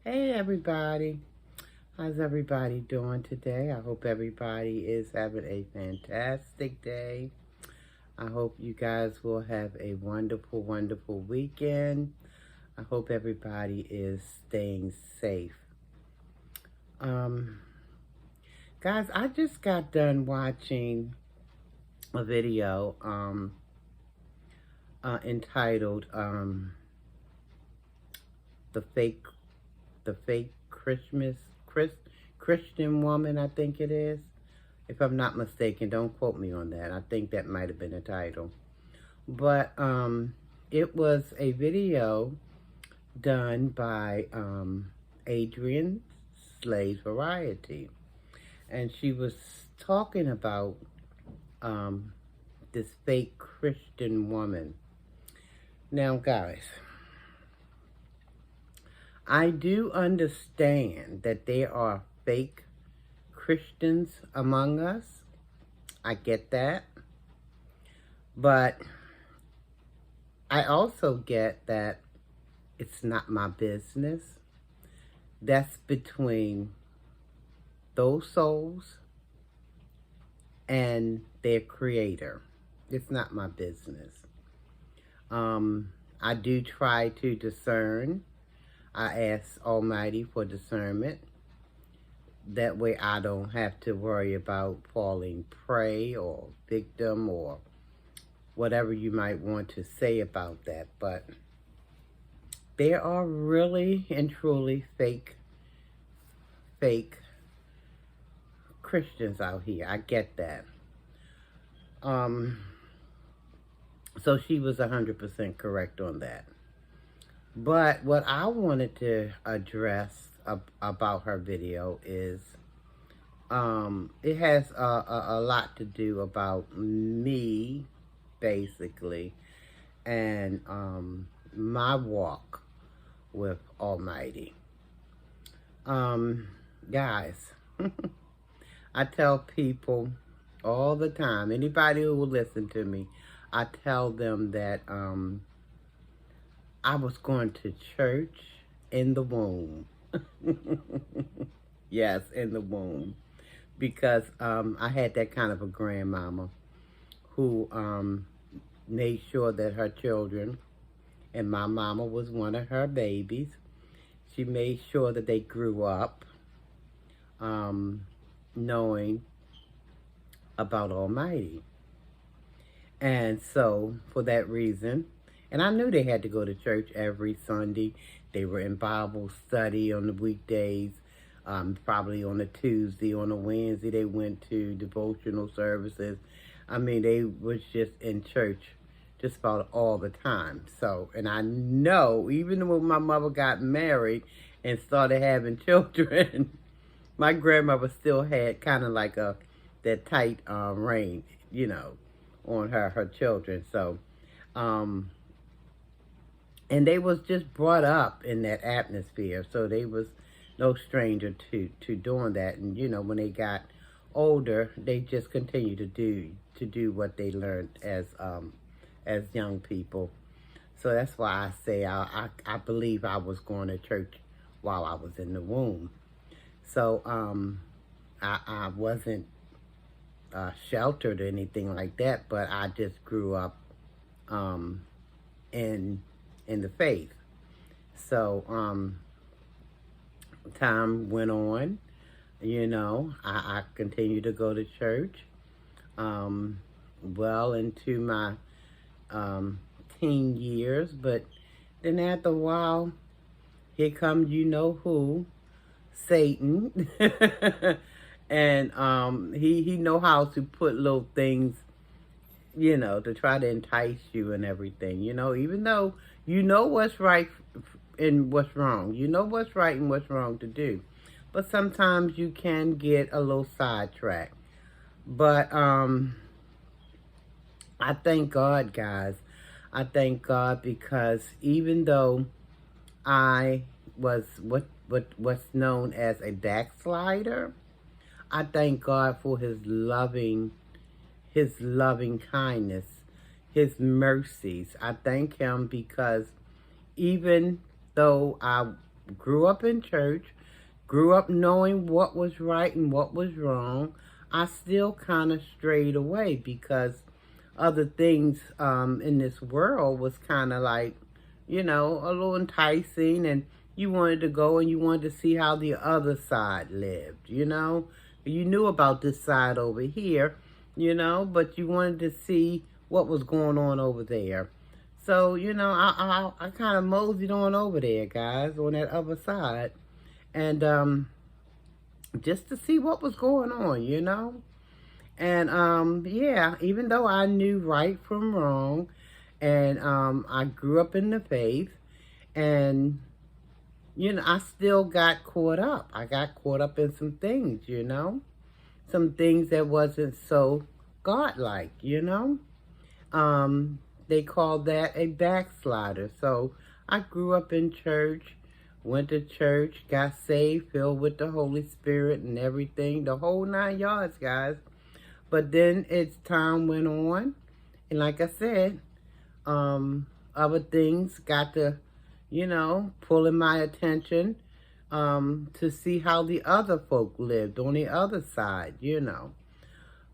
Hey everybody, how's everybody doing today? I hope everybody is having a fantastic day. I hope you guys will have a wonderful, wonderful weekend. I hope everybody is staying safe. Um, Guys, I just got done watching a video entitled the fake the fake Christian woman, I think it is. If I'm not mistaken, don't quote me on that. I think that might have been a title. But it was a video done by Adrian Slay's Variety. And she was talking about this fake Christian woman. Now, guys, I do understand that there are fake Christians among us. I get that. But I also get that it's not my business. That's between those souls and their creator. It's not my business. I do try to discern. I ask Almighty for discernment. That way I don't have to worry about falling prey or victim or whatever you might want to say about that. But there are really and truly fake Christians out here. I get that. So she was 100% correct on that. But what I wanted to address about her video is it has a lot to do about me, basically, and my walk with Almighty. Guys, I tell people all the time, anybody who will listen to me, I tell them that I was going to church in the womb. Yes, in the womb. Because I had that kind of a grandmama who made sure that her children, and my mama was one of her babies, she made sure that they grew up knowing about Almighty. And so, for that reason, and I knew they had to go to church every Sunday. They were in Bible study on the weekdays. Probably on a Tuesday, on a Wednesday, they went to devotional services. I mean, they was just in church just about all the time. So, and I know, even when my mother got married and started having children, my grandmother still had kind of like that tight rein, on her children. So, and they was just brought up in that atmosphere. So they was no stranger to doing that. And, when they got older, they just continued to do what they learned as young people. So that's why I say I believe I was going to church while I was in the womb. So I wasn't sheltered or anything like that, but I just grew up in the faith. So time went on, I continued to go to church well into my teen years, but then after a while, here comes who, Satan. And he know how to put little things, to try to entice you and everything, even though you know what's right and what's wrong. You know what's right and what's wrong to do. But sometimes you can get a little sidetracked. But I thank God, guys. I thank God because even though I was what's known as a backslider, I thank God for his loving kindness, his mercies. I thank him because even though I grew up in church, grew up knowing what was right and what was wrong, I still kind of strayed away because other things in this world was kind of like, you know, a little enticing, and you wanted to go and you wanted to see how the other side lived, you know. You knew about this side over here, you know, but you wanted to see what was going on over there. So, you know, I kind of moseyed on over there, guys, on that other side. And just to see what was going on, you know. And yeah, even though I knew right from wrong, and I grew up in the faith, and you know, I still got caught up. I got caught up in some things, you know, some things that wasn't so godlike, you know. They called that a backslider. So I grew up in church, went to church, got saved, filled with the Holy Spirit and everything, the whole 9 yards, guys. But then as time went on, and like I said, other things got to, you know, pulling my attention to see how the other folk lived on the other side, you know.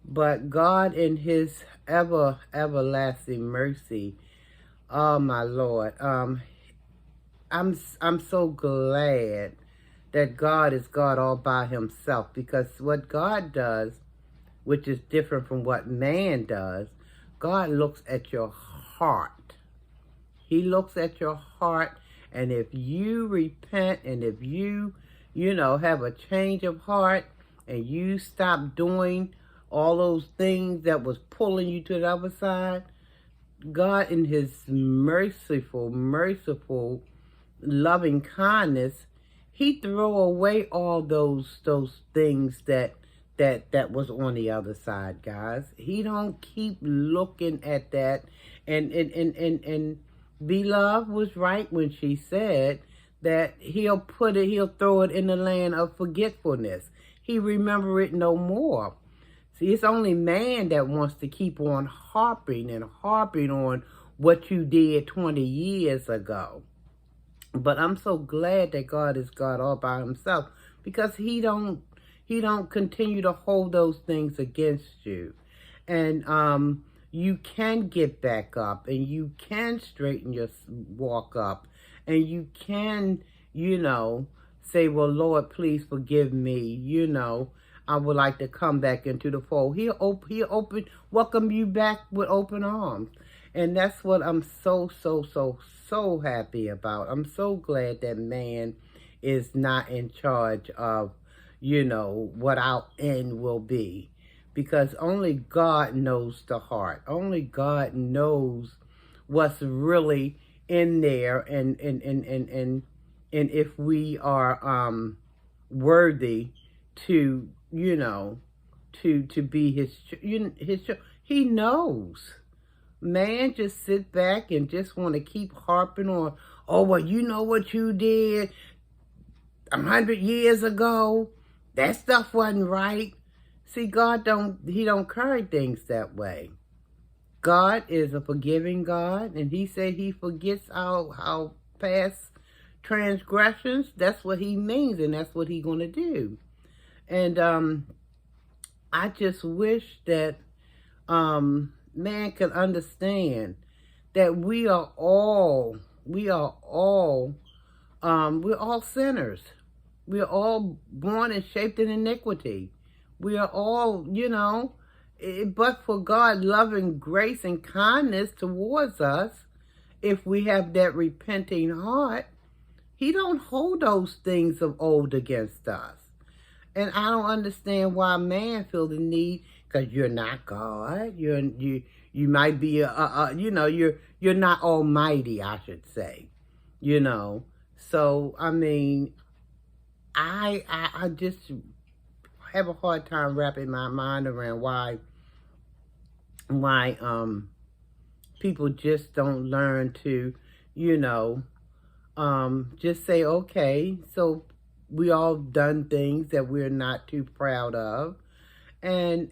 But God in his everlasting mercy, oh my Lord, I'm so glad that God is God all by himself, because what God does, which is different from what man does, God looks at your heart. He looks at your heart, and if you repent and if you know, have a change of heart and you stop doing all those things that was pulling you to the other side, God in his merciful, loving kindness, he throw away all those things that was on the other side, guys. He don't keep looking at that. And Beloved was right when she said that he'll throw it in the land of forgetfulness. He remember it no more. See, it's only man that wants to keep on harping on what you did 20 years ago. But I'm so glad that God is God all by himself, because he don't continue to hold those things against you. And you can get back up, and you can straighten your walk up, and you can, you know, say, well, Lord, please forgive me, you know, I would like to come back into the fold. He'll welcome you back with open arms. And that's what I'm so happy about. I'm so glad that man is not in charge of, you know, what our end will be. Because only God knows the heart. Only God knows what's really in there, and if we are worthy to, you know, to be his he knows. Man just sit back and just want to keep harping on, oh, well, you know what you did 100 years ago? That stuff wasn't right. See, God don't carry things that way. God is a forgiving God, and he said he forgets our past transgressions. That's what he means, and that's what he's going to do. And I just wish that man could understand that we're all sinners. We're all born and shaped in iniquity. We are all, you know, but for God loving grace and kindness towards us, if we have that repenting heart, he don't hold those things of old against us. And I don't understand why man feel the need, because you're not God. You might be you know, you're not almighty, I should say. You know. So I mean, I just have a hard time wrapping my mind around why people just don't learn to, you know, just say, okay, so we all done things that we're not too proud of, and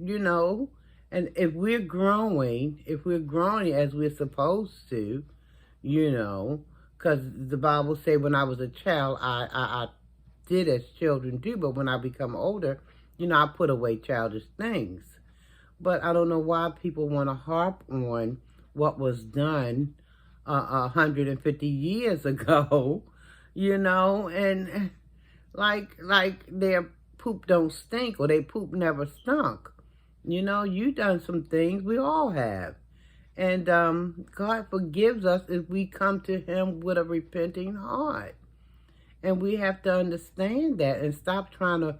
you know, and if we're growing as we're supposed to, you know, Because the Bible say when I was a child, I did as children do, but when I become older, I put away childish things. But I don't know why people want to harp on what was done 150 years ago, and like their poop don't stink or their poop never stunk. You done some things, we all have. And God forgives us if we come to him with a repenting heart. And we have to understand that and stop trying to,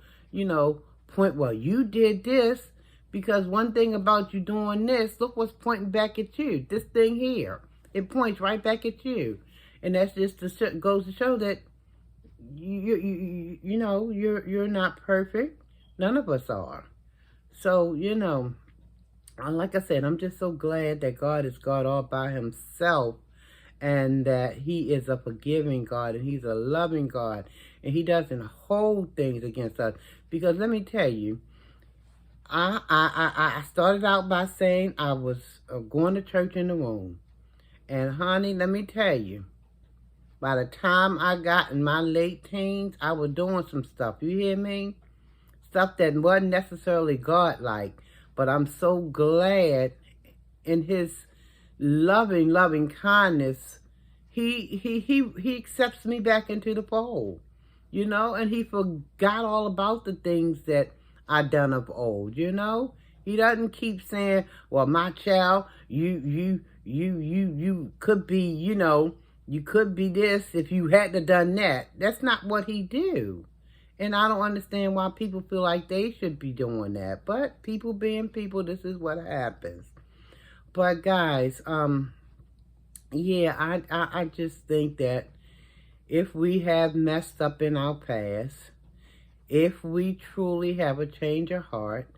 point, well, you did this, because one thing about you doing this, look what's pointing back at you. This thing here, it points right back at you. And that's just goes to show that you're not perfect. None of us are. So, like I said, I'm just so glad that God is God all by himself, and that he is a forgiving God, and he's a loving God, and he doesn't hold things against us. Because let me tell you, I started out by saying I was going to church in the womb. And honey, let me tell you, by the time I got in my late teens, I was doing some stuff. You hear me? Stuff that wasn't necessarily God-like. But I'm so glad in his loving kindness, he accepts me back into the fold, and he forgot all about the things that I done of old, He doesn't keep saying, well, my child, you could be, you could be this if you hadn't done that. That's not what he do. And I don't understand why people feel like they should be doing that. But people being people, this is what happens. But guys, yeah, I just think that if we have messed up in our past, if we truly have a change of heart,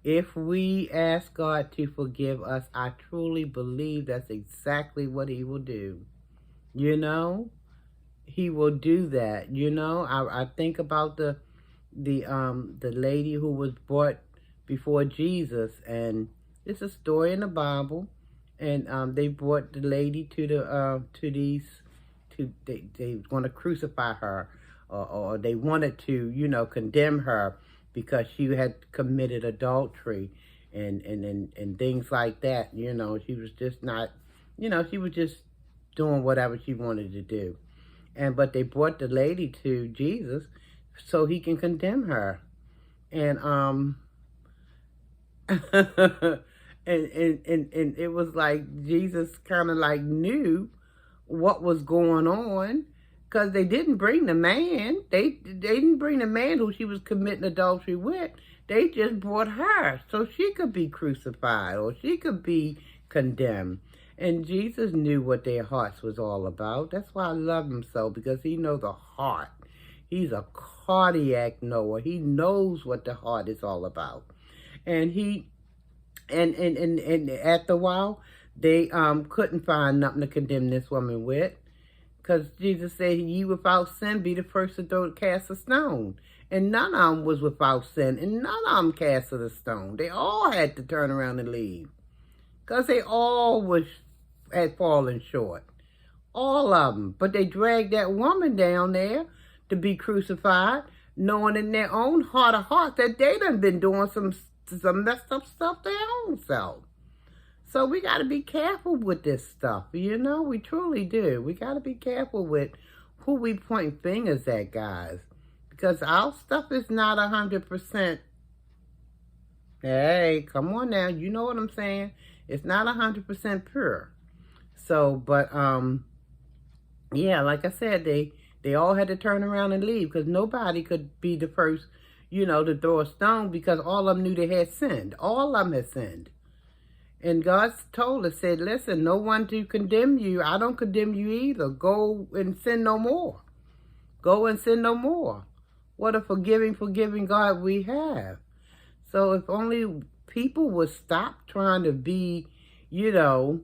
if we ask God to forgive us, I truly believe that's exactly what he will do. He will do that. I think about the lady who was brought before Jesus, and it's a story in the Bible, and they brought the lady to they want to crucify her, or they wanted to condemn her because she had committed adultery and things like that. She was just not, she was just doing whatever she wanted to do. But they brought the lady to Jesus so he can condemn her. And and it was like Jesus kind of like knew what was going on, because they didn't bring the man. They didn't bring the man who she was committing adultery with. They just brought her so she could be crucified or she could be condemned. And Jesus knew what their hearts was all about. That's why I love him so, because he knows the heart. He's a cardiac knower. He knows what the heart is all about. And and after a while, they couldn't find nothing to condemn this woman with, because Jesus said, "Ye without sin be the first to cast a stone." And none of them was without sin, and none of them casted a stone. They all had to turn around and leave, because they all had fallen short. All of them. But they dragged that woman down there to be crucified, knowing in their own heart of hearts that they done been doing some messed up stuff their own self. So we got to be careful with this stuff, we truly do. We got to be careful with who we point fingers at, guys, because our stuff is not 100%. Hey, come on now, you know what I'm saying? It's not 100% pure. So, but yeah, like I said, they all had to turn around and leave, because nobody could be the first, to throw a stone, because all of them knew they had sinned. All of them had sinned. And God told us, said, listen, no one to condemn you. I don't condemn you either. Go and sin no more. Go and sin no more. What a forgiving God we have. So if only people would stop trying to be, in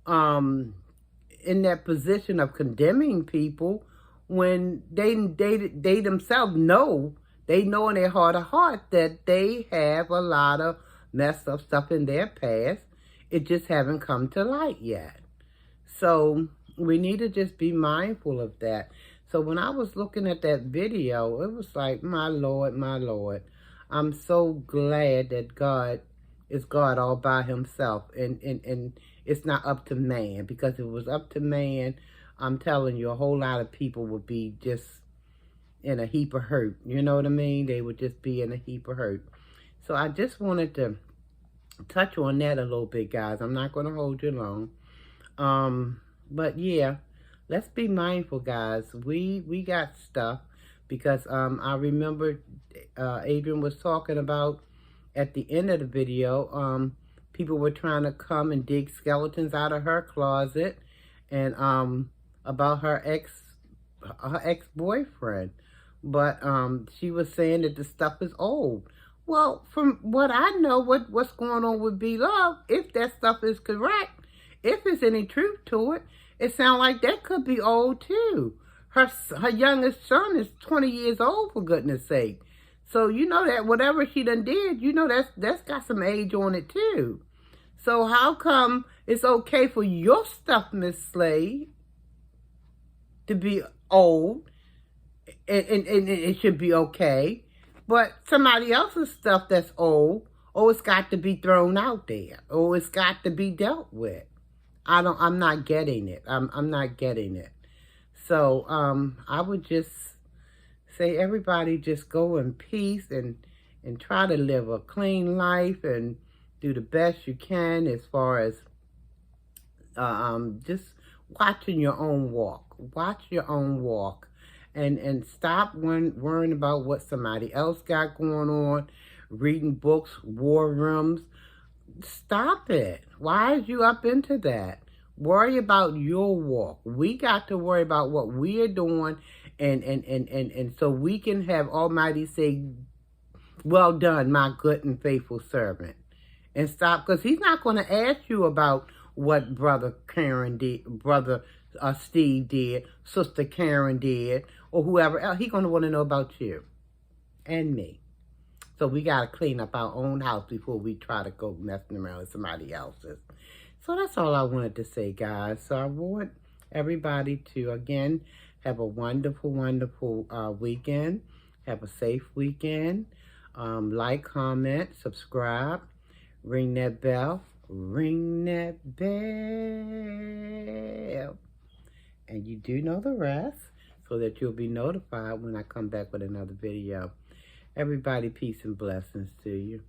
that position of condemning people, when they themselves know, they know in their heart of heart that they have a lot of messed up stuff in their past. It just haven't come to light yet. So, We need to just be mindful of that. So when I was looking at that video, it was like, my Lord, my Lord. I'm so glad that God is God all by himself. And it's not up to man. Because if it was up to man, I'm telling you, a whole lot of people would be just in a heap of hurt. You know what I mean? They would just be in a heap of hurt. So I just wanted to touch on that a little bit, guys. I'm not going to hold you long. But yeah, let's be mindful, guys. We got stuff because I remember Adrian was talking about at the end of the video, people were trying to come and dig skeletons out of her closet, and about her ex-boyfriend. But she was saying that the stuff is old. Well, from what I know, what's going on with B-Love, if that stuff is correct, if there's any truth to it, it sounds like that could be old too. Her youngest son is 20 years old, for goodness sake. So you know that whatever she done did, you know that's got some age on it too. So how come it's okay for your stuff, Miss Slade, to be old, and it should be okay, but somebody else's stuff that's old, oh, it's got to be thrown out there, or it's got to be dealt with. I'm not getting it. I'm not getting it. So I would just say everybody just go in peace and try to live a clean life and do the best you can as far as just watching your own walk. Watch your own walk. And stop worrying about what somebody else got going on, reading books, war rooms. Stop it. Why is you up into that? Worry about your walk. We got to worry about what we are doing, and so we can have Almighty say, well done, my good and faithful servant. And stop, because he's not going to ask you about what Brother Karen did, Brother Steve did, Sister Karen did, or whoever else. He's going to want to know about you and me. So we got to clean up our own house before we try to go messing around with somebody else's. So that's all I wanted to say, guys. So I want everybody to, again, have a wonderful, wonderful weekend. Have a safe weekend. Like, comment, subscribe, ring that bell. Ring that bell. And you do know the rest, so that you'll be notified when I come back with another video. Everybody, peace and blessings to you.